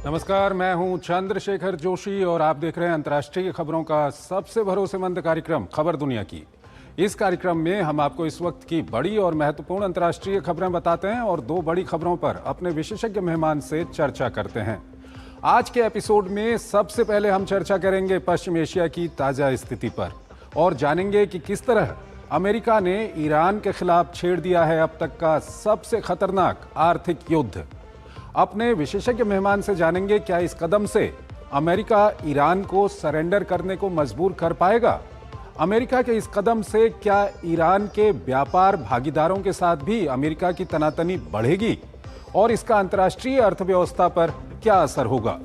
नमस्कार, मैं हूं चंद्रशेखर जोशी और आप देख रहे हैं अंतर्राष्ट्रीय खबरों का सबसे भरोसेमंद कार्यक्रम खबर दुनिया की। इस कार्यक्रम में हम आपको इस वक्त की बड़ी और महत्वपूर्ण अंतर्राष्ट्रीय खबरें बताते हैं और दो बड़ी खबरों पर अपने विशेषज्ञ मेहमान से चर्चा करते हैं। आज के एपिसोड में सबसे पहले हम चर्चा करेंगे पश्चिम एशिया की ताजा स्थिति पर और जानेंगे कि किस तरह अमेरिका ने ईरान के खिलाफ छेड़ दिया है अब तक का सबसे खतरनाक आर्थिक युद्ध। अपने विशेषज्ञ मेहमान से जानेंगे क्या इस कदम से अमेरिका ईरान को सरेंडर करने को मजबूर कर पाएगा। अमेरिका के इस कदम से क्या ईरान के व्यापार भागीदारों के साथ भी अमेरिका की तनातनी बढ़ेगी और इसका अंतर्राष्ट्रीय अर्थव्यवस्था पर क्या असर होगा।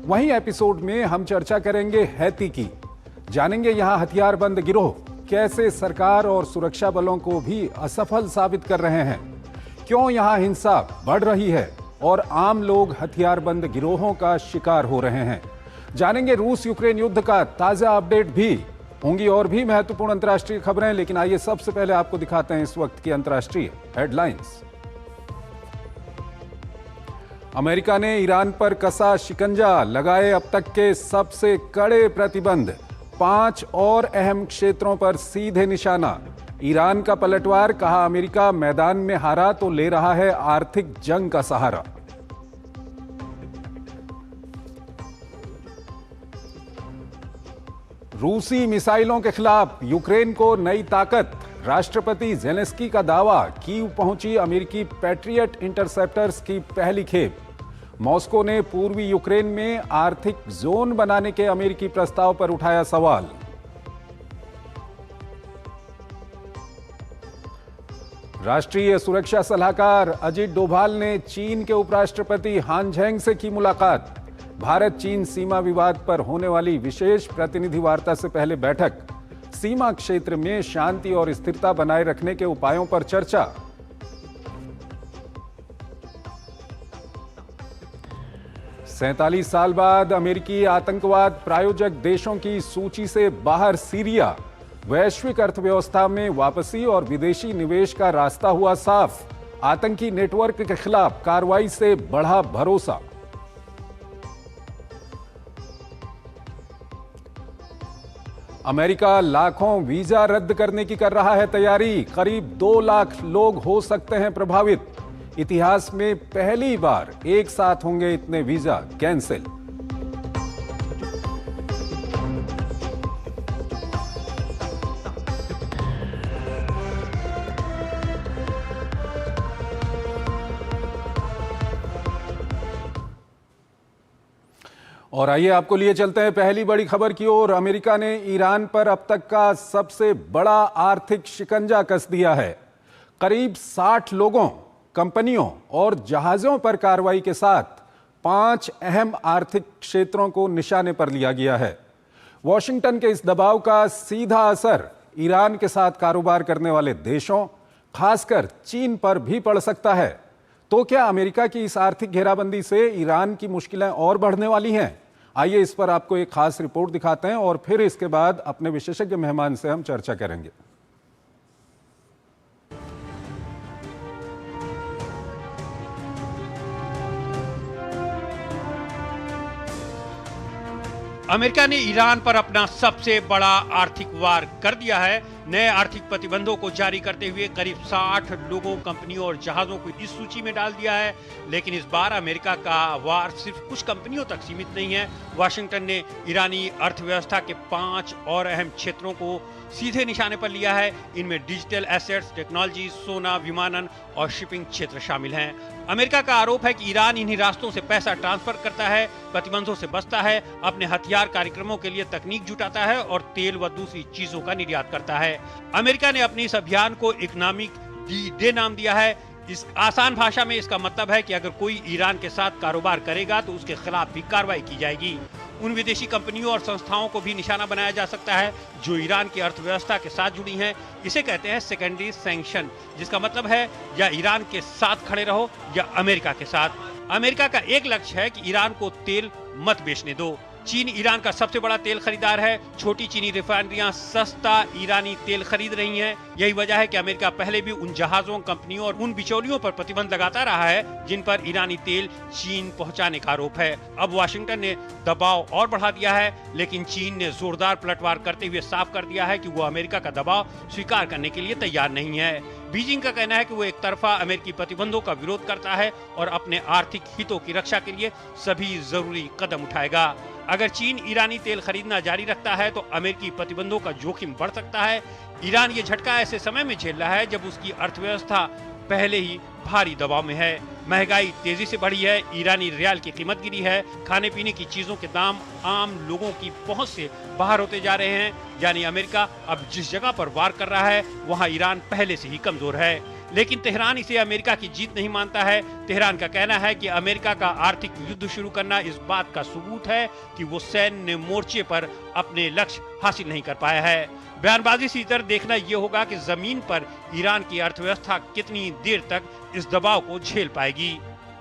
वहीं एपिसोड में हम चर्चा करेंगे हैती की। जानेंगे यहां हथियारबंद गिरोह कैसे सरकार और सुरक्षा बलों को भी असफल साबित कर रहे हैं, क्यों यहां हिंसा बढ़ रही है और आम लोग हथियारबंद गिरोहों का शिकार हो रहे हैं। जानेंगे रूस यूक्रेन युद्ध का ताजा अपडेट भी होंगी और भी महत्वपूर्ण अंतर्राष्ट्रीय खबरें। लेकिन आइए सबसे पहले आपको दिखाते हैं इस वक्त की अंतर्राष्ट्रीय हेडलाइंस। अमेरिका ने ईरान पर कसा शिकंजा, लगाए अब तक के सबसे कड़े प्रतिबंध। 5 और अहम क्षेत्रों पर सीधे निशाना। ईरान का पलटवार, कहा अमेरिका मैदान में हारा तो ले रहा है आर्थिक जंग का सहारा। रूसी मिसाइलों के खिलाफ यूक्रेन को नई ताकत। राष्ट्रपति जेलेंस्की का दावा, कीव पहुंची अमेरिकी पैट्रियट इंटरसेप्टर्स की पहली खेप। मॉस्को ने पूर्वी यूक्रेन में आर्थिक जोन बनाने के अमेरिकी प्रस्ताव पर उठाया सवाल। राष्ट्रीय सुरक्षा सलाहकार अजित डोभाल ने चीन के उपराष्ट्रपति हान झेंग से की मुलाकात। भारत चीन सीमा विवाद पर होने वाली विशेष प्रतिनिधि वार्ता से पहले बैठक। सीमा क्षेत्र में शांति और स्थिरता बनाए रखने के उपायों पर चर्चा। सैंतालीस साल बाद अमेरिकी आतंकवाद प्रायोजक देशों की सूची से बाहर सीरिया। वैश्विक अर्थव्यवस्था में वापसी और विदेशी निवेश का रास्ता हुआ साफ। आतंकी नेटवर्क के खिलाफ कार्रवाई से बढ़ा भरोसा। अमेरिका लाखों वीजा रद्द करने की कर रहा है तैयारी। करीब 2 लाख लोग हो सकते हैं प्रभावित। इतिहास में पहली बार एक साथ होंगे इतने वीजा कैंसिल। और आइए आपको लिए चलते हैं पहली बड़ी खबर की ओर। अमेरिका ने ईरान पर अब तक का सबसे बड़ा आर्थिक शिकंजा कस दिया है। करीब 60 लोगों, कंपनियों और जहाजों पर कार्रवाई के साथ 5 अहम आर्थिक क्षेत्रों को निशाने पर लिया गया है। वॉशिंगटन के इस दबाव का सीधा असर ईरान के साथ कारोबार करने वाले देशों, खासकर चीन पर भी पड़ सकता है। तो क्या अमेरिका की इस आर्थिक घेराबंदी से ईरान की मुश्किलें और बढ़ने वाली हैं? आइए इस पर आपको एक खास रिपोर्ट दिखाते हैं और फिर इसके बाद अपने विशेषज्ञ मेहमान से हम चर्चा करेंगे। अमेरिका ने ईरान पर अपना सबसे बड़ा आर्थिक वार कर दिया है। नए आर्थिक प्रतिबंधों को जारी करते हुए करीब 60 लोगों, कंपनियों और जहाजों को इस सूची में डाल दिया है। लेकिन इस बार अमेरिका का वार सिर्फ कुछ कंपनियों तक सीमित नहीं है। वाशिंगटन ने ईरानी अर्थव्यवस्था के 5 और अहम क्षेत्रों को सीधे निशाने पर लिया है। इनमें डिजिटल एसेट्स, टेक्नोलॉजी, सोना, विमानन और शिपिंग क्षेत्र शामिल हैं। अमेरिका का आरोप है कि ईरान इन्हीं रास्तों से पैसा ट्रांसफर करता है, प्रतिबंधों से बचता है, अपने हथियार कार्यक्रमों के लिए तकनीक जुटाता है और तेल व दूसरी चीजों का निर्यात करता है। अमेरिका ने अपने इस अभियान को इकोनॉमिक डी-डे नाम दिया है। इस आसान भाषा में इसका मतलब है कि अगर कोई ईरान के साथ कारोबार करेगा तो उसके खिलाफ भी कार्रवाई की जाएगी। उन विदेशी कंपनियों और संस्थाओं को भी निशाना बनाया जा सकता है जो ईरान की अर्थव्यवस्था के साथ जुड़ी हैं। इसे कहते हैं सेकेंडरी सैंक्शन, जिसका मतलब है या ईरान के साथ खड़े रहो या अमेरिका के साथ। अमेरिका का एक लक्ष्य है कि ईरान को तेल मत बेचने दो। चीन ईरान का सबसे बड़ा तेल खरीदार है। छोटी चीनी रिफाइनरियां सस्ता ईरानी तेल खरीद रही हैं। यही वजह है कि अमेरिका पहले भी उन जहाजों, कंपनियों और उन बिचौलियों पर प्रतिबंध लगाता रहा है जिन पर ईरानी तेल चीन पहुंचाने का आरोप है। अब वाशिंगटन ने दबाव और बढ़ा दिया है, लेकिन चीन ने जोरदार पलटवार करते हुए साफ कर दिया है कि वो अमेरिका का दबाव स्वीकार करने के लिए तैयार नहीं है। बीजिंग का कहना है कि वो एक तरफा अमेरिकी प्रतिबंधों का विरोध करता है और अपने आर्थिक हितों की रक्षा के लिए सभी जरूरी कदम उठाएगा। अगर चीन ईरानी तेल खरीदना जारी रखता है तो अमेरिकी प्रतिबंधों का जोखिम बढ़ सकता है। ईरान ये झटका ऐसे समय में झेल रहा है जब उसकी अर्थव्यवस्था पहले ही भारी दबाव में है। महंगाई तेजी से बढ़ी है, ईरानी रियाल की कीमत गिरी है, खाने पीने की चीजों के दाम आम लोगों की पहुंच से बाहर होते जा रहे हैं। यानी अमेरिका अब जिस जगह पर वार कर रहा है वहां ईरान पहले से ही कमजोर है। लेकिन तेहरान इसे अमेरिका की जीत नहीं मानता है। तेहरान का कहना है कि अमेरिका का आर्थिक युद्ध शुरू करना इस बात का सबूत है कि वो सैन्य मोर्चे पर अपने लक्ष्य हासिल नहीं कर पाया है। बयानबाजी से इधर देखना ये होगा कि जमीन पर ईरान की अर्थव्यवस्था कितनी देर तक इस दबाव को झेल पाएगी।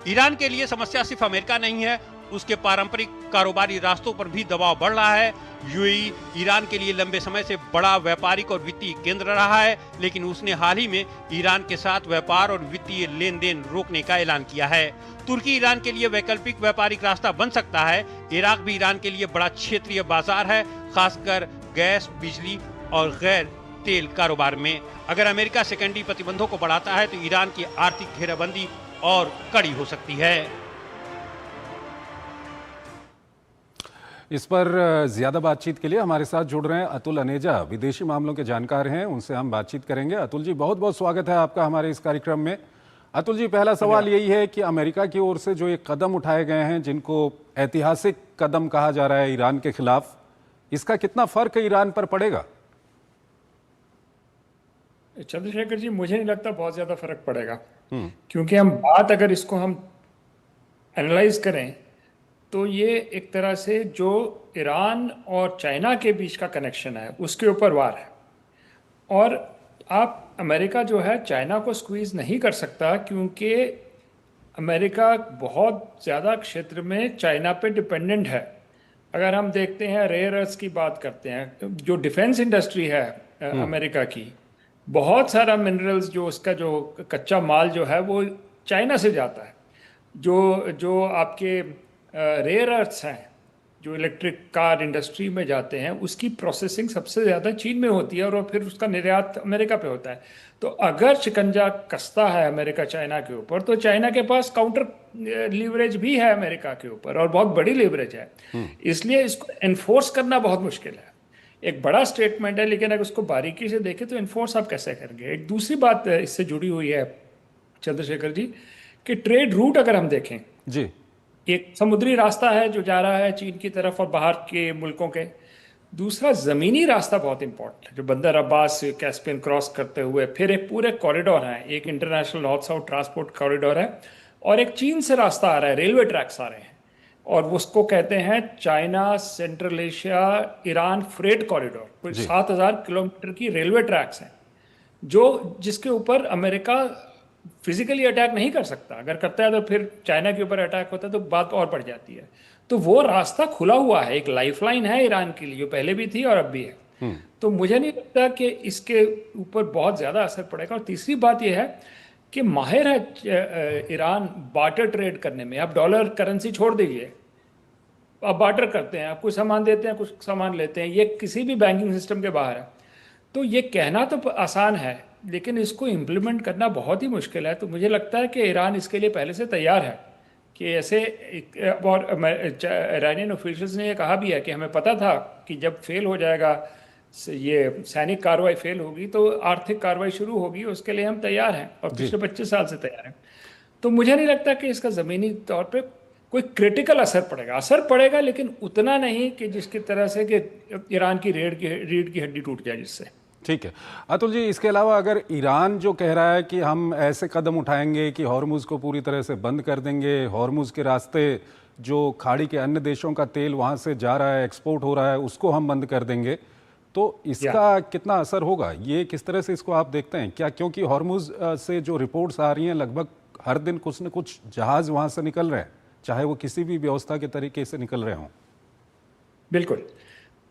ईरान के लिए समस्या सिर्फ अमेरिका नहीं है, उसके पारंपरिक कारोबारी रास्तों पर भी दबाव बढ़ रहा है। यूएई ईरान के लिए लंबे समय से बड़ा व्यापारिक और वित्तीय केंद्र रहा है, लेकिन उसने हाल ही में ईरान के साथ व्यापार और वित्तीय लेन देन रोकने का ऐलान किया है। तुर्की ईरान के लिए वैकल्पिक व्यापारिक रास्ता बन सकता है। इराक भी ईरान के लिए बड़ा क्षेत्रीय बाजार है, खासकर गैस, बिजली और गैर तेल कारोबार में। अगर अमेरिका सेकेंडरी प्रतिबंधों को बढ़ाता है तो ईरान की आर्थिक घेराबंदी और कड़ी हो सकती है। इस पर ज्यादा बातचीत के लिए हमारे साथ जुड़ रहे हैं अतुल अनेजा, विदेशी मामलों के जानकार हैं, उनसे हम बातचीत करेंगे। अतुल जी, बहुत बहुत स्वागत है आपका हमारे इस कार्यक्रम में। अतुल जी, पहला सवाल यही है कि अमेरिका की ओर से जो एक कदम उठाए गए हैं, जिनको ऐतिहासिक कदम कहा जा रहा है ईरान के खिलाफ, इसका कितना फर्क ईरान पर पड़ेगा? चंद्रशेखर जी, मुझे नहीं लगता बहुत ज्यादा फर्क पड़ेगा, क्योंकि अगर इसको हम एनालाइज करें तो ये एक तरह से जो ईरान और चाइना के बीच का कनेक्शन है उसके ऊपर वार है। और अमेरिका जो है चाइना को स्क्वीज नहीं कर सकता, क्योंकि अमेरिका बहुत ज़्यादा क्षेत्र में चाइना पे डिपेंडेंट है। अगर हम देखते हैं, रेयर अर्थ्स की बात करते हैं, जो डिफेंस इंडस्ट्री है अमेरिका की, बहुत सारा मिनरल्स जो उसका जो कच्चा माल जो है वो चाइना से जाता है। जो आपके रेयर अर्थ्स हैं जो इलेक्ट्रिक कार इंडस्ट्री में जाते हैं, उसकी प्रोसेसिंग सबसे ज़्यादा चीन में होती है और फिर उसका निर्यात अमेरिका पे होता है। तो अगर शिकंजा कसता है अमेरिका चाइना के ऊपर, तो चाइना के पास काउंटर लीवरेज भी है अमेरिका के ऊपर, और बहुत बड़ी लीवरेज है। इसलिए इसको एनफोर्स करना बहुत मुश्किल है। एक बड़ा स्टेटमेंट है, लेकिन अगर उसको बारीकी से देखें तो एनफोर्स आप कैसे करेंगे। एक दूसरी बात इससे जुड़ी हुई है चंद्रशेखर जी, कि ट्रेड रूट अगर हम देखें जी, एक समुद्री रास्ता है जो जा रहा है चीन की तरफ और बाहर के मुल्कों के। दूसरा ज़मीनी रास्ता बहुत इंपॉर्टेंट है, जो बंदर अब्बास से कैस्पियन क्रॉस करते हुए फिर एक पूरे कॉरिडोर है, एक international north south transport corridor है, और एक चीन से रास्ता आ रहा है, रेलवे ट्रैक्स आ रहे हैं, और उसको कहते हैं China central Asia Iran freight corridor. कुल 7,000 किलोमीटर की रेलवे ट्रैक्स हैं, जिसके ऊपर अमेरिका फिजिकली अटैक नहीं कर सकता। अगर करता है तो फिर चाइना के ऊपर अटैक होता है तो बात और बढ़ जाती है। तो वो रास्ता खुला हुआ है, एक लाइफलाइन है ईरान के लिए, पहले भी थी और अब भी है। तो मुझे नहीं लगता कि इसके ऊपर बहुत ज़्यादा असर पड़ेगा। और तीसरी बात यह है कि माहिर है ईरान बार्टर ट्रेड करने में। अब डॉलर करेंसी छोड़ दीजिए, अब बार्टर करते हैं, आप कुछ सामान देते हैं, कुछ सामान लेते हैं, ये किसी भी बैंकिंग सिस्टम के बाहर है। तो ये कहना तो आसान है, लेकिन इसको इम्प्लीमेंट करना बहुत ही मुश्किल है। तो मुझे लगता है कि ईरान इसके लिए पहले से तैयार है कि ऐसे। और ईरानियन ऑफिशियल्स ने ये कहा भी है कि हमें पता था कि जब फेल हो जाएगा, ये सैनिक कार्रवाई फेल होगी तो आर्थिक कार्रवाई शुरू होगी, उसके लिए हम तैयार हैं और पिछले 25 साल से तैयार हैं। तो मुझे नहीं लगता कि इसका ज़मीनी तौर पे कोई क्रिटिकल असर पड़ेगा। असर पड़ेगा, लेकिन उतना नहीं कि जिसकी तरह से कि ईरान की रीढ़ की हड्डी टूट जाए जिससे। ठीक है अतुल जी, इसके अलावा अगर ईरान जो कह रहा है कि हम ऐसे कदम उठाएंगे कि हॉर्मुज़ को पूरी तरह से बंद कर देंगे, हॉर्मुज़ के रास्ते जो खाड़ी के अन्य देशों का तेल वहाँ से जा रहा है, एक्सपोर्ट हो रहा है, उसको हम बंद कर देंगे, तो इसका कितना असर होगा? ये किस तरह से इसको आप देखते हैं? क्या क्योंकि हॉर्मुज़ से जो रिपोर्ट्स आ रही हैं, लगभग हर दिन कुछ न कुछ जहाज़ वहाँ से निकल रहे हैं, चाहे वो किसी भी व्यवस्था के तरीके से निकल रहे हों। बिल्कुल।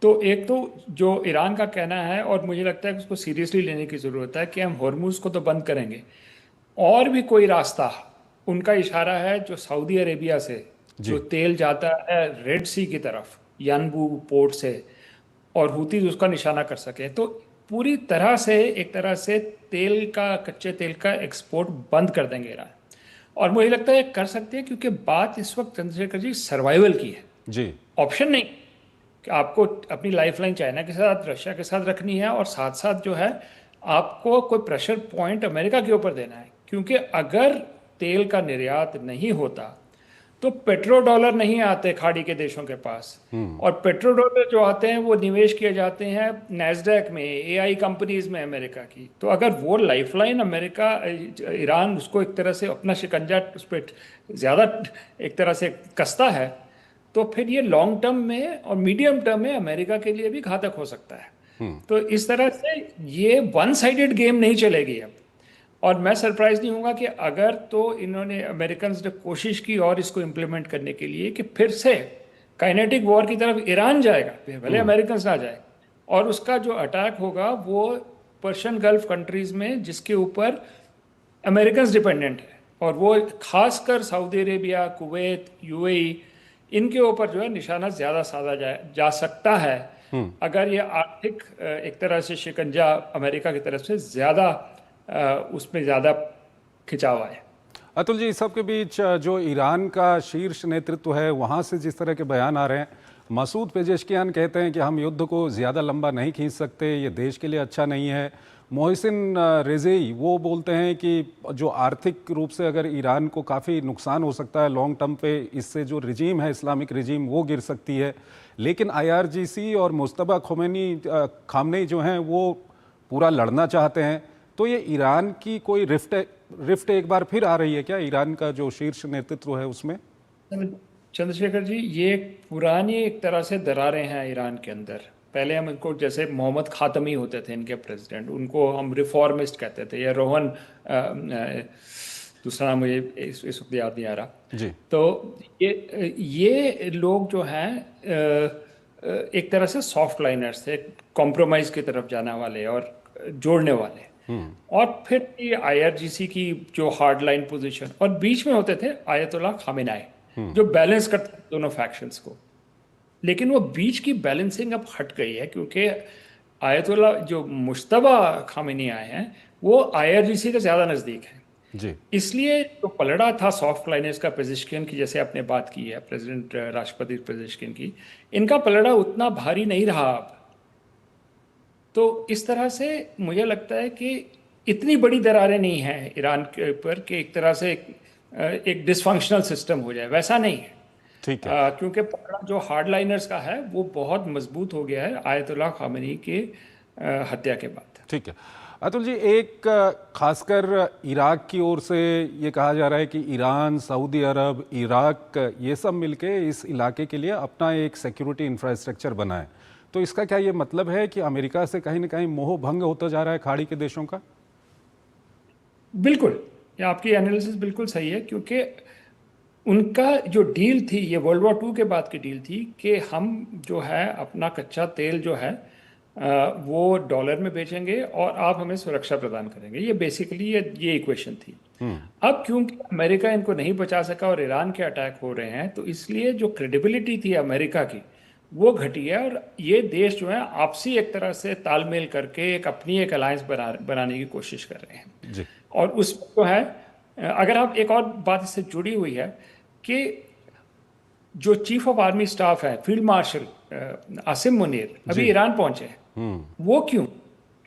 तो एक तो जो ईरान का कहना है, और मुझे लगता है कि उसको सीरियसली लेने की ज़रूरत है, कि हम हॉर्मूज़ को तो बंद करेंगे, और भी कोई रास्ता, उनका इशारा है जो सऊदी अरेबिया से जो जी। तेल जाता है रेड सी की तरफ यानबू पोर्ट से, और हुतीज उसका निशाना कर सके, तो पूरी तरह से एक तरह से तेल का, कच्चे तेल का एक्सपोर्ट बंद कर देंगे ईरान। और मुझे लगता है कर सकते हैं, क्योंकि बात इस वक्त चंद्रशेखर जी सर्वाइवल की है, जी। ऑप्शन नहीं कि आपको अपनी लाइफलाइन चाइना के साथ, रशिया के साथ रखनी है, और साथ साथ जो है आपको कोई प्रेशर पॉइंट अमेरिका के ऊपर देना है, क्योंकि अगर तेल का निर्यात नहीं होता तो पेट्रो डॉलर नहीं आते खाड़ी के देशों के पास, और पेट्रो डॉलर जो आते हैं वो निवेश किए जाते हैं नैस्डैक में, एआई कंपनीज में अमेरिका की। तो अगर वो लाइफलाइन अमेरिका, ईरान उसको एक तरह से अपना शिकंजा उस पर ज़्यादा एक तरह से कसता है, तो फिर ये लॉन्ग टर्म में और मीडियम टर्म में अमेरिका के लिए भी घातक हो सकता है। तो इस तरह से ये वन साइडेड गेम नहीं चलेगी अब। और मैं सरप्राइज नहीं हूँगा कि अगर तो इन्होंने, अमेरिकन ने कोशिश की और इसको इम्प्लीमेंट करने के लिए कि फिर से काइनेटिक वॉर की तरफ ईरान जाएगा, फिर भले अमेरिकन ना जाए, और उसका जो अटैक होगा वो पर्शियन गल्फ कंट्रीज में, जिसके ऊपर अमेरिकन डिपेंडेंट है, और वो खासकर सऊदी अरेबिया, कुवैत, यूएई, इनके ऊपर जो है निशाना ज़्यादा साधा जा सकता है, अगर ये आर्थिक एक तरह से शिकंजा अमेरिका की तरफ से ज़्यादा उसमें ज़्यादा खिंचाव आए। अतुल जी, इस सब के बीच जो ईरान का शीर्ष नेतृत्व है वहाँ से जिस तरह के बयान आ रहे हैं, मसूद पेजेश्कियान कहते हैं कि हम युद्ध को ज़्यादा लंबा नहीं खींच सकते, ये देश के लिए अच्छा नहीं है। मोहसिन रेज़ेई वो बोलते हैं कि जो आर्थिक रूप से अगर ईरान को काफ़ी नुकसान हो सकता है लॉन्ग टर्म पे, इससे जो रिजीम है इस्लामिक रिजीम वो गिर सकती है। लेकिन IRGC और मुज्तबा खामनेई जो हैं वो पूरा लड़ना चाहते हैं। तो ये ईरान की कोई रिफ्ट एक बार फिर आ रही है क्या, ईरान का जो शीर्ष नेतृत्व है उसमें? चंद्रशेखर जी, ये पुरानी एक तरह से दरारें हैं ईरान के अंदर। पहले हम इनको, जैसे मोहम्मद खातमी होते थे इनके प्रेसिडेंट, उनको हम रिफॉर्मिस्ट कहते थे, या रोहन दूसरा नाम मुझे इस वक्त याद नहीं आ रहा जी। तो ये लोग जो हैं एक तरह से सॉफ्ट लाइनर्स थे, कॉम्प्रोमाइज की तरफ जाने वाले और जोड़ने वाले। और फिर ये IRGC की जो हार्ड लाइन पोजीशन, और बीच में होते थे आयतुल्लाह खामेनेई जो बैलेंस करते थे दोनों फैक्शंस को। लेकिन वो बीच की बैलेंसिंग अब हट गई है, क्योंकि आयतुल्लाह जो मुश्तबा खामेनी आए हैं वो IRGC के ज़्यादा नज़दीक हैं। जी। इसलिए जो पलड़ा था सॉफ्ट लाइनर्स का पेजेश्कियान की, जैसे आपने बात की है प्रेसिडेंट राष्ट्रपति पेजेश्कियान की, इनका पलड़ा उतना भारी नहीं रहा अब। तो इस तरह से मुझे लगता है कि इतनी बड़ी दरारें नहीं हैं ईरान के ऊपर कि एक तरह से एक डिसफंक्शनल सिस्टम हो जाए, वैसा नहीं है। ठीक है। क्योंकि पकड़ा जो हार्डलाइनर्स का है वो बहुत मजबूत हो गया है आयतुल्लाह खामेनी के हत्या के बाद। ठीक है अतुल जी, एक खासकर इराक की ओर से ये कहा जा रहा है कि ईरान, सऊदी अरब, इराक ये सब मिलके इस इलाके के लिए अपना एक सिक्योरिटी इंफ्रास्ट्रक्चर बनाए। तो इसका क्या ये मतलब है कि अमेरिका से कहीं ना कहीं मोह भंग होता जा रहा है खाड़ी के देशों का? बिल्कुल, ये आपकी एनालिसिस बिल्कुल सही है, क्योंकि उनका जो डील थी, ये वर्ल्ड वॉर 2 के बाद की डील थी कि हम जो है अपना कच्चा तेल जो है वो डॉलर में बेचेंगे और आप हमें सुरक्षा प्रदान करेंगे। ये बेसिकली ये इक्वेशन थी। अब क्योंकि अमेरिका इनको नहीं बचा सका और ईरान के अटैक हो रहे हैं, तो इसलिए जो क्रेडिबिलिटी थी अमेरिका की वो घटी है, और ये देश जो है आपसी एक तरह से तालमेल करके एक अपनी एक अलायंस बनाने की कोशिश कर रहे हैं जी। और उस जो है, अगर आप, एक और बात इससे जुड़ी हुई है कि जो चीफ ऑफ आर्मी स्टाफ है फील्ड मार्शल आसिम मुनीर अभी ईरान पहुंचे हैं। वो क्यों?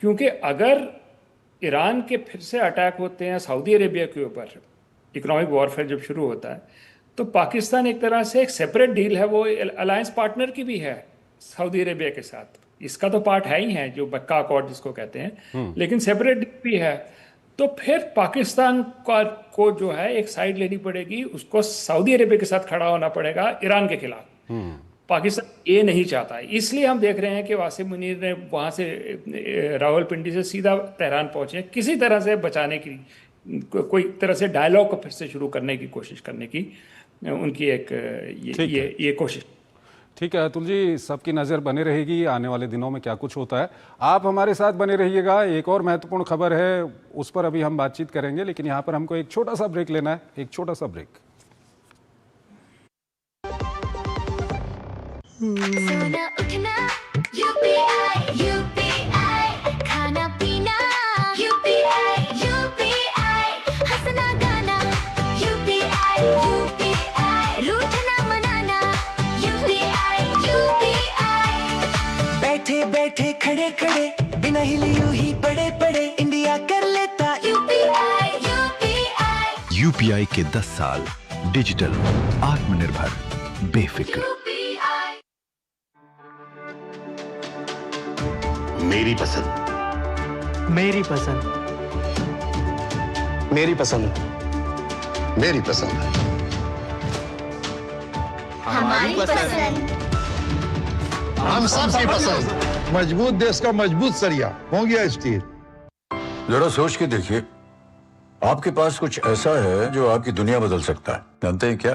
क्योंकि अगर ईरान के फिर से अटैक होते हैं सऊदी अरेबिया के ऊपर, इकोनॉमिक वॉरफेयर जब शुरू होता है, तो पाकिस्तान एक तरह से एक सेपरेट डील है, वो अलायंस पार्टनर की भी है सऊदी अरेबिया के साथ। इसका तो पार्ट है ही है, जो बक्का अकॉर्ड जिसको कहते हैं, लेकिन सेपरेट डील भी है। तो फिर पाकिस्तान को जो है एक साइड लेनी पड़ेगी, उसको सऊदी अरेबिया के साथ खड़ा होना पड़ेगा ईरान के खिलाफ। पाकिस्तान ये नहीं चाहता, इसलिए हम देख रहे हैं कि वासिम मुनीर ने वहाँ से रावलपिंडी से सीधा तेहरान पहुँचे, किसी तरह से बचाने की, कोई तरह से डायलॉग को फिर से शुरू करने की कोशिश करने की उनकी एक ये कोशिश। ठीक है अतुल जी, सबकी नज़र बने रहेगी आने वाले दिनों में क्या कुछ होता है। आप हमारे साथ बने रहिएगा। एक और महत्वपूर्ण खबर है, उस पर अभी हम बातचीत करेंगे, लेकिन यहाँ पर हमको एक छोटा सा ब्रेक लेना है। एक छोटा सा ब्रेक। सोना उठना यूपीआई यूपीआई खाना पीना यूपीआई यूपीआई हंसना गाना यूपीआई यूपीआई रूठना मनाना यूपीआई यूपीआई बैठे बैठे खड़े खड़े बिना हिले यूं ही पड़े पड़े इंडिया कर लेता यूपीआई यूपीआई यूपीआई के 10 साल डिजिटल, आत्मनिर्भर, बेफिक्र। मेरी पसंद, मेरी पसंद, मेरी पसंद, मेरी पसंद, हमारी पसंद हम सबकी पसंद। मजबूत देश का मजबूत सरिया हो गया स्टील। जरा सोच के देखिए, आपके पास कुछ ऐसा है जो आपकी दुनिया बदल सकता है। जानते हैं क्या?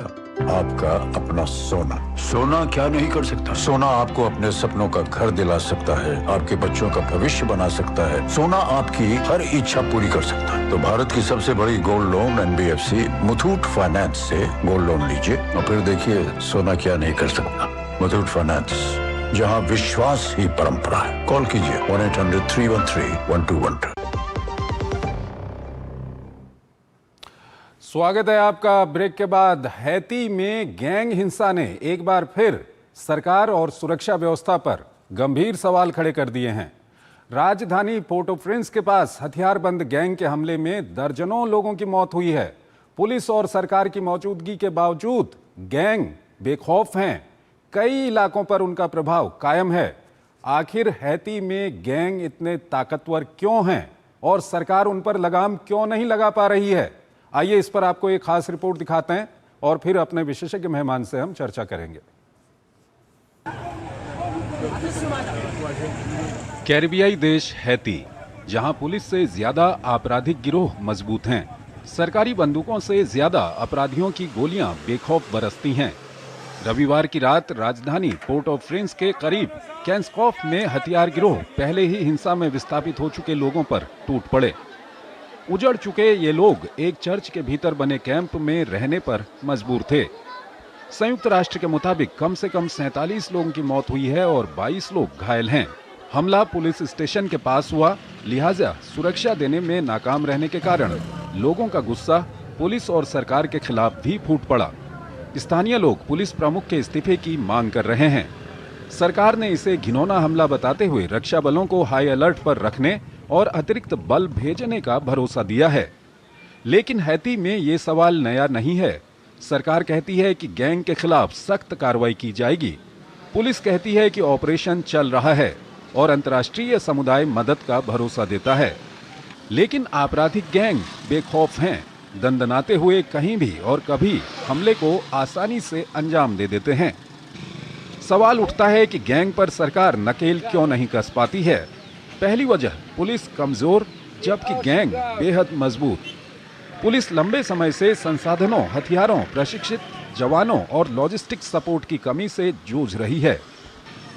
आपका अपना सोना। सोना क्या नहीं कर सकता? सोना आपको अपने सपनों का घर दिला सकता है, आपके बच्चों का भविष्य बना सकता है। सोना आपकी हर इच्छा पूरी कर सकता है। तो भारत की सबसे बड़ी gold loan NBFC Muthoot finance से गोल्ड लोन लीजिए और फिर देखिए सोना क्या नहीं कर सकता। मुथूट फाइनेंस, जहां विश्वास ही परंपरा है। कॉल कीजिए 1-800-313-1212। स्वागत है आपका ब्रेक के बाद। हैती में गैंग हिंसा ने एक बार फिर सरकार और सुरक्षा व्यवस्था पर गंभीर सवाल खड़े कर दिए हैं। राजधानी पोर्ट ऑफ प्रिंस के पास हथियारबंद गैंग के हमले में दर्जनों लोगों की मौत हुई है। पुलिस और सरकार की मौजूदगी के बावजूद गैंग बेखौफ हैं। कई इलाकों पर उनका प्रभाव कायम है। आखिर हैती में गैंग इतने ताकतवर क्यों हैं और सरकार उन पर लगाम क्यों नहीं लगा पा रही है? आइए इस पर आपको एक खास रिपोर्ट दिखाते हैं और फिर अपने विशेषज्ञ मेहमान से हम चर्चा करेंगे। कैरिबियाई देश हैती, जहां पुलिस से ज्यादा आपराधिक गिरोह मजबूत हैं। सरकारी बंदूकों से ज्यादा अपराधियों की गोलियां बेखौफ बरसती हैं। रविवार की रात राजधानी पोर्ट ऑफ प्रिंस के करीब कैंसकॉफ में हथियार गिरोह पहले ही हिंसा में विस्थापित हो चुके लोगों पर टूट पड़े। उजड़ चुके ये लोग एक चर्च के भीतर बने कैंप में रहने पर मजबूर थे। संयुक्त राष्ट्र के मुताबिक कम से कम 47 लोगों की मौत हुई है और 22 लोग घायल हैं। हमला पुलिस स्टेशन के पास हुआ, लिहाजा सुरक्षा देने में नाकाम रहने के कारण लोगों का गुस्सा पुलिस और सरकार के खिलाफ भी फूट पड़ा। स्थानीय लोग पुलिस प्रमुख के इस्तीफे की मांग कर रहे हैं। सरकार ने इसे घिनौना हमला बताते हुए रक्षा बलों को हाई अलर्ट पर रखने और अतिरिक्त बल भेजने का भरोसा दिया है। लेकिन हैती में ये सवाल नया नहीं है। सरकार कहती है कि गैंग के खिलाफ सख्त कार्रवाई की जाएगी। पुलिस कहती है कि ऑपरेशन चल रहा है और अंतर्राष्ट्रीय समुदाय मदद का भरोसा देता है। लेकिन आपराधिक गैंग बेखौफ हैं, दंदनाते हुए कहीं भी और कभी हमले को आसानी से अंजाम दे देते हैं। सवाल उठता है कि गैंग पर सरकार नकेल क्यों नहीं कस पाती है। पहली वजह, पुलिस कमजोर जबकि गैंग बेहद मजबूत। पुलिस लंबे समय से संसाधनों, हथियारों, प्रशिक्षित जवानों और लॉजिस्टिक सपोर्ट की कमी से जूझ रही है।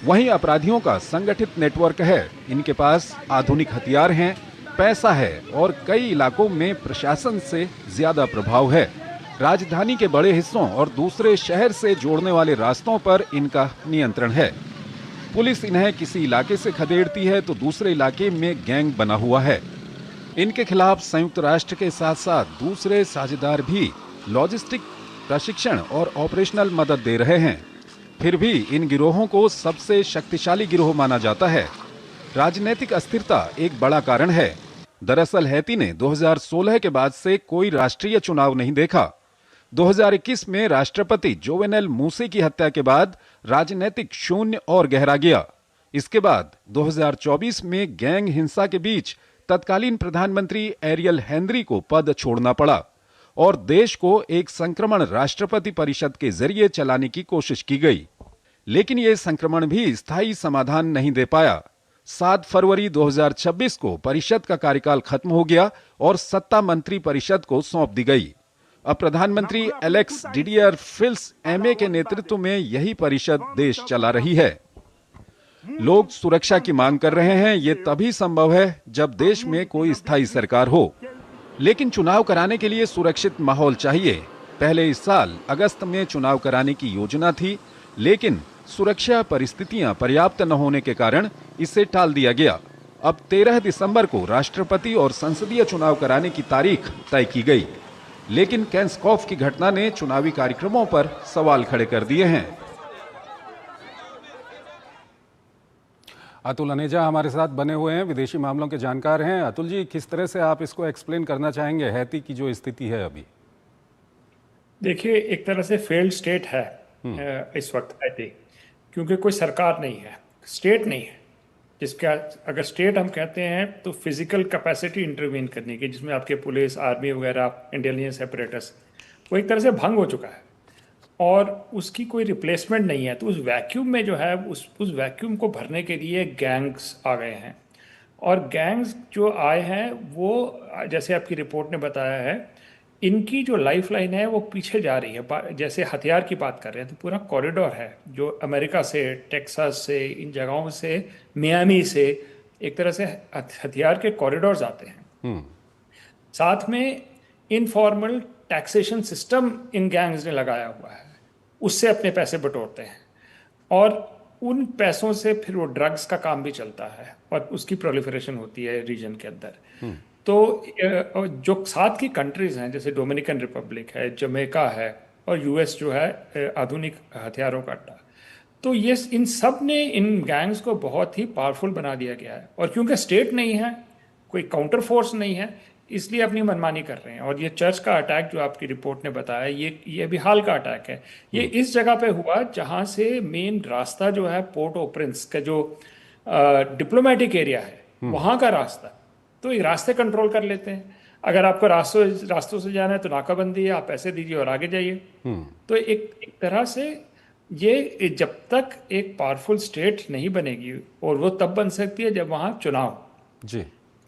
वहीं अपराधियों का संगठित नेटवर्क है। इनके पास आधुनिक हथियार हैं, पैसा है और कई इलाकों में प्रशासन से ज्यादा प्रभाव है। राजधानी के बड़े हिस्सों और दूसरे शहर से जोड़ने वाले रास्तों पर इनका नियंत्रण है। पुलिस इन्हें किसी इलाके से खदेड़ती है तो दूसरे इलाके में गैंग बना हुआ है। इनके खिलाफ संयुक्त राष्ट्र के साथ साथ दूसरे साझेदार भी लॉजिस्टिक, प्रशिक्षण और ऑपरेशनल मदद दे रहे हैं। फिर भी इन गिरोहों को सबसे शक्तिशाली गिरोह माना जाता है। राजनीतिक अस्थिरता एक बड़ा कारण है। दरअसल हैती ने 2016 के बाद से कोई राष्ट्रीय चुनाव नहीं देखा। 2021 में राष्ट्रपति जोवेनेल मूसे की हत्या के बाद राजनीतिक शून्य और गहरा गया। इसके बाद 2024 में गैंग हिंसा के बीच तत्कालीन प्रधानमंत्री एरियल हेनरी को पद छोड़ना पड़ा और देश को एक संक्रमण राष्ट्रपति परिषद के जरिए चलाने की कोशिश की गई। लेकिन यह संक्रमण भी स्थायी समाधान नहीं दे पाया। 7 फरवरी 2026 को परिषद का कार्यकाल खत्म हो गया और सत्ता मंत्री परिषद को सौंप दी गई। अब प्रधानमंत्री एलेक्स डिडियर फिल्स एमए के नेतृत्व में यही परिषद देश चला रही है। लोग सुरक्षा की मांग कर रहे हैं। ये तभी संभव है जब देश में कोई स्थायी सरकार हो, लेकिन चुनाव कराने के लिए सुरक्षित माहौल चाहिए। पहले इस साल अगस्त में चुनाव कराने की योजना थी, लेकिन सुरक्षा परिस्थितियां पर्याप्त न होने के कारण इसे टाल दिया गया। अब 13 दिसंबर को राष्ट्रपति और संसदीय चुनाव कराने की तारीख तय की गई, लेकिन कैन्स्कॉफ की घटना ने चुनावी कार्यक्रमों पर सवाल खड़े कर दिए हैं। अतुल अनेजा हमारे साथ बने हुए हैं, विदेशी मामलों के जानकार हैं। अतुल जी, किस तरह से आप इसको एक्सप्लेन करना चाहेंगे, हैती की जो स्थिति है अभी? देखिए, एक तरह से फेल्ड स्टेट है इस वक्त हैती, क्योंकि कोई सरकार नहीं है, स्टेट नहीं है जिसका, अगर स्टेट हम कहते हैं तो फिजिकल कैपेसिटी इंटरवीन करने की, जिसमें आपके पुलिस, आर्मी वगैरह, इंटेलिजेंस एपरेटस, वो एक तरह से भंग हो चुका है और उसकी कोई रिप्लेसमेंट नहीं है। तो उस वैक्यूम में जो है, उस वैक्यूम को भरने के लिए गैंग्स आ गए हैं, और गैंग्स जो आए हैं वो, जैसे आपकी रिपोर्ट ने बताया है, इनकी जो लाइफ लाइन है वो पीछे जा रही है। जैसे हथियार की बात कर रहे हैं तो पूरा कॉरिडोर है जो अमेरिका से, टेक्सास से, इन जगहों से, मियामी से, एक तरह से हथियार के कॉरिडोर्स आते हैं। साथ में informal taxation system in gangs ने लगाया हुआ है, उससे अपने पैसे बटोरते हैं और उन पैसों से फिर वो ड्रग्स का काम भी चलता है और उसकी प्रोलिफरेशन होती है रीजन के अंदर। तो जो साथ की कंट्रीज हैं, जैसे डोमिनिकन रिपब्लिक है, जमैका है और यूएस जो है आधुनिक हथियारों का अड्डा, तो ये इन सब ने इन गैंग्स को बहुत ही पावरफुल बना दिया गया है। और क्योंकि स्टेट नहीं है, कोई काउंटर फोर्स नहीं है, इसलिए अपनी मनमानी कर रहे हैं। और ये चर्च का अटैक जो आपकी रिपोर्ट ने बताया, ये अभी हाल का अटैक है। ये इस जगह पे हुआ जहाँ से मेन रास्ता जो है पोर्ट ओ प्रिंस का जो डिप्लोमेटिक एरिया है, वहाँ का रास्ता, तो ये रास्ते कंट्रोल कर लेते हैं। अगर आपको रास्तों से जाना है तो नाकाबंदी है, आप पैसे दीजिए और आगे जाइए। तो एक तरह से ये जब तक एक पावरफुल स्टेट नहीं बनेगी, और वो तब बन सकती है जब वहाँ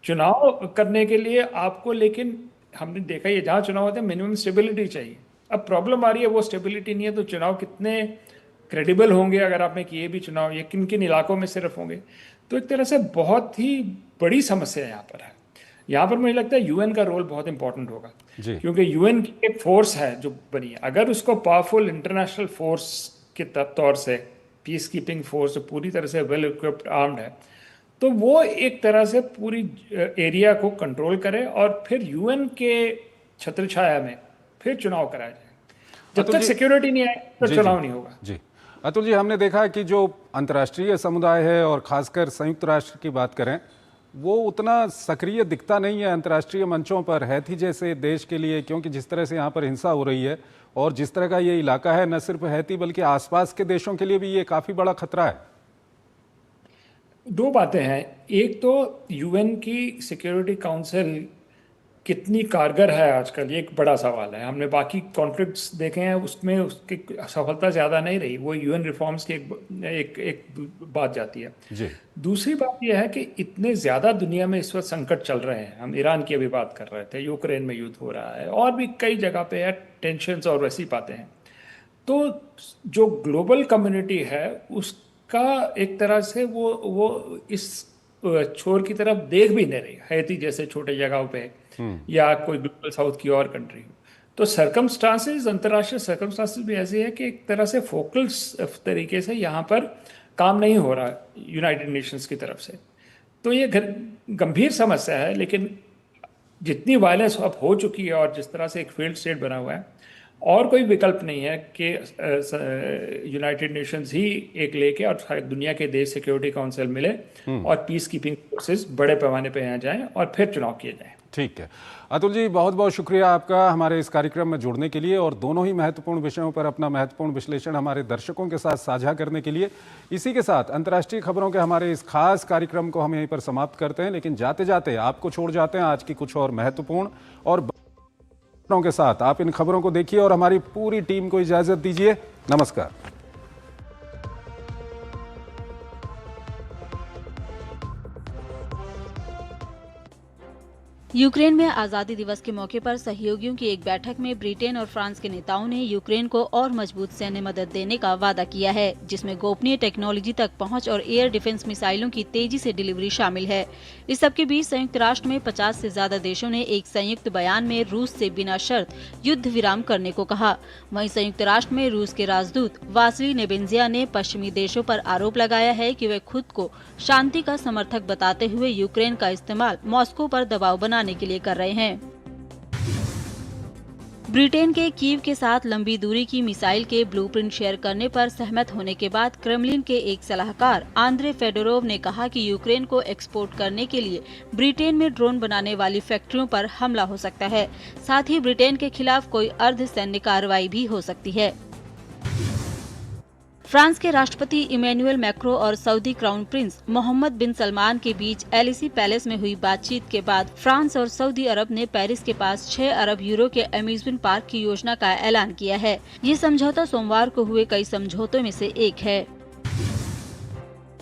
चुनाव करने के लिए आपको, लेकिन हमने देखा ये जहाँ चुनाव होते हैं मिनिमम स्टेबिलिटी चाहिए। अब प्रॉब्लम आ रही है वो स्टेबिलिटी नहीं है, तो चुनाव कितने क्रेडिबल होंगे अगर आपने किए भी चुनाव, ये किन किन इलाकों में सिर्फ होंगे। तो एक तरह से बहुत ही बड़ी समस्या यहाँ पर है। यहाँ पर मुझे लगता है यूएन का रोल बहुत इंपॉर्टेंट होगा, क्योंकि यूएन की एक फोर्स है जो बनी है, अगर उसको पावरफुल इंटरनेशनल फोर्स के तौर से, पीस कीपिंग फोर्स जो पूरी तरह से वेल इक्विप्ड आर्म्ड है, तो वो एक तरह से पूरी एरिया को कंट्रोल करे और फिर यूएन के छत्र छाया में फिर चुनाव कराया जाए। जब तक सिक्योरिटी नहीं आए तो चुनाव नहीं होगा। जी अतुल जी, हमने देखा है कि जो अंतर्राष्ट्रीय समुदाय है और खासकर संयुक्त राष्ट्र की बात करें, वो उतना सक्रिय दिखता नहीं है अंतर्राष्ट्रीय मंचों पर हैती जैसे देश के लिए, क्योंकि जिस तरह से यहाँ पर हिंसा हो रही है और जिस तरह का ये इलाका है, न सिर्फ हैती बल्कि आसपास के देशों के लिए भी ये काफ़ी बड़ा खतरा है। दो बातें हैं, एक तो यूएन की सिक्योरिटी काउंसिल कितनी कारगर है आजकल, ये एक बड़ा सवाल है। हमने बाकी कॉन्फ्लिक्ट्स देखे हैं, उसमें उसकी सफलता ज़्यादा नहीं रही, वो यूएन रिफॉर्म्स की एक बात जाती है जी। दूसरी बात यह है कि इतने ज़्यादा दुनिया में इस वक्त संकट चल रहे हैं, हम ईरान की अभी बात कर रहे थे, यूक्रेन में युद्ध हो रहा है और भी कई जगह पे है टेंशन्स और वैसी बातें हैं। तो जो ग्लोबल कम्युनिटी है उसका एक तरह से वो इस छोर की तरफ देख भी नहीं रही, हैती जैसे छोटे जगहों पे या कोई ग्लोबल साउथ की और कंट्री हो। तो सर्कमस्टांसेस, अंतर्राष्ट्रीय सर्कमस्टांसेस भी ऐसे है कि एक तरह से फोकल तरीके से यहाँ पर काम नहीं हो रहा यूनाइटेड नेशंस की तरफ से। तो ये गंभीर समस्या है, लेकिन जितनी वायलेंस अब हो चुकी है और जिस तरह से एक फेल्ड स्टेट बना हुआ है, और कोई विकल्प नहीं है कि यूनाइटेड नेशंस ही एक लेके और दुनिया के देश सिक्योरिटी काउंसिल मिले और पीस कीपिंग फोर्सेस बड़े पैमाने पे यहाँ जाएं और फिर चुनाव किए जाएं। ठीक है अतुल जी, बहुत बहुत शुक्रिया आपका हमारे इस कार्यक्रम में जुड़ने के लिए और दोनों ही महत्वपूर्ण विषयों पर अपना महत्वपूर्ण विश्लेषण हमारे दर्शकों के साथ साझा करने के लिए। इसी के साथ अंतर्राष्ट्रीय खबरों के हमारे इस खास कार्यक्रम को हम यहीं पर समाप्त करते हैं, लेकिन जाते जाते आपको छोड़ जाते हैं आज की कुछ और महत्वपूर्ण और के साथ। आप इन खबरों को देखिए और हमारी पूरी टीम को इजाजत दीजिए। नमस्कार। यूक्रेन में आजादी दिवस के मौके पर सहयोगियों की एक बैठक में ब्रिटेन और फ्रांस के नेताओं ने यूक्रेन को और मजबूत सैन्य मदद देने का वादा किया है, जिसमें गोपनीय टेक्नोलॉजी तक पहुंच और एयर डिफेंस मिसाइलों की तेजी से डिलीवरी शामिल है। इस सब के बीच संयुक्त राष्ट्र में 50 से ज्यादा देशों ने एक संयुक्त बयान में रूस से बिना शर्त युद्ध विराम करने को कहा। वहीं संयुक्त राष्ट्र में रूस के राजदूत वासिली नेबेंजिया ने पश्चिमी देशों पर आरोप लगाया है कि वे खुद को शांति का समर्थक बताते हुए यूक्रेन का इस्तेमाल मॉस्को पर दबाव बनाने के लिए कर रहे हैं। ब्रिटेन के कीव के साथ लंबी दूरी की मिसाइल के ब्लूप्रिंट शेयर करने पर सहमत होने के बाद क्रेमलिन के एक सलाहकार आंद्रे फेडोरोव ने कहा कि यूक्रेन को एक्सपोर्ट करने के लिए ब्रिटेन में ड्रोन बनाने वाली फैक्ट्रियों पर हमला हो सकता है। साथ ही ब्रिटेन के खिलाफ कोई अर्ध सैन्य कार्रवाई भी हो सकती है। फ्रांस के राष्ट्रपति इमैनुअल मैक्रों और सऊदी क्राउन प्रिंस मोहम्मद बिन सलमान के बीच एलिसी पैलेस में हुई बातचीत के बाद फ्रांस और सऊदी अरब ने पेरिस के पास 6 अरब यूरो के अम्यूजमेंट पार्क की योजना का ऐलान किया है। ये समझौता सोमवार को हुए कई समझौतों में से एक है।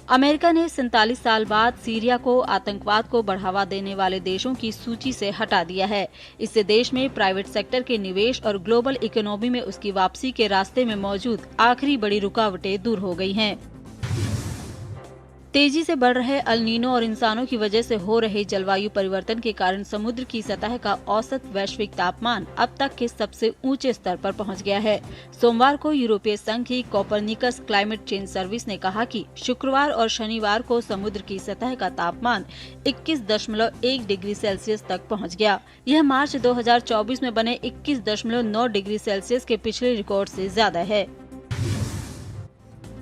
अमेरिका ने 47 साल बाद सीरिया को आतंकवाद को बढ़ावा देने वाले देशों की सूची से हटा दिया है। इससे देश में प्राइवेट सेक्टर के निवेश और ग्लोबल इकोनॉमी में उसकी वापसी के रास्ते में मौजूद आखिरी बड़ी रुकावटें दूर हो गई हैं। तेजी से बढ़ रहे अल नीनो और इंसानों की वजह से हो रहे जलवायु परिवर्तन के कारण समुद्र की सतह का औसत वैश्विक तापमान अब तक के सबसे ऊंचे स्तर पर पहुंच गया है। सोमवार को यूरोपीय संघ की कोपरनिकस क्लाइमेट चेंज सर्विस ने कहा कि शुक्रवार और शनिवार को समुद्र की सतह का तापमान 21.1 डिग्री सेल्सियस तक पहुँच गया। यह मार्च 2024 में बने 21.9 डिग्री सेल्सियस के पिछले रिकॉर्ड से ज्यादा है।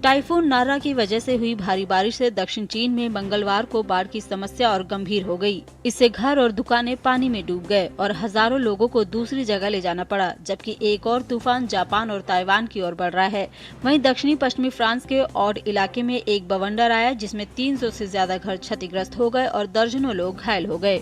टाइफून नारा की वजह से हुई भारी बारिश से दक्षिण चीन में मंगलवार को बाढ़ की समस्या और गंभीर हो गई। इससे घर और दुकानें पानी में डूब गए और हजारों लोगों को दूसरी जगह ले जाना पड़ा, जबकि एक और तूफान जापान और ताइवान की ओर बढ़ रहा है। वहीं दक्षिणी पश्चिमी फ्रांस के ऑड इलाके में एक बवंडर आया, जिसमें 300 से ज्यादा घर क्षतिग्रस्त हो गए और दर्जनों लोग घायल हो गए।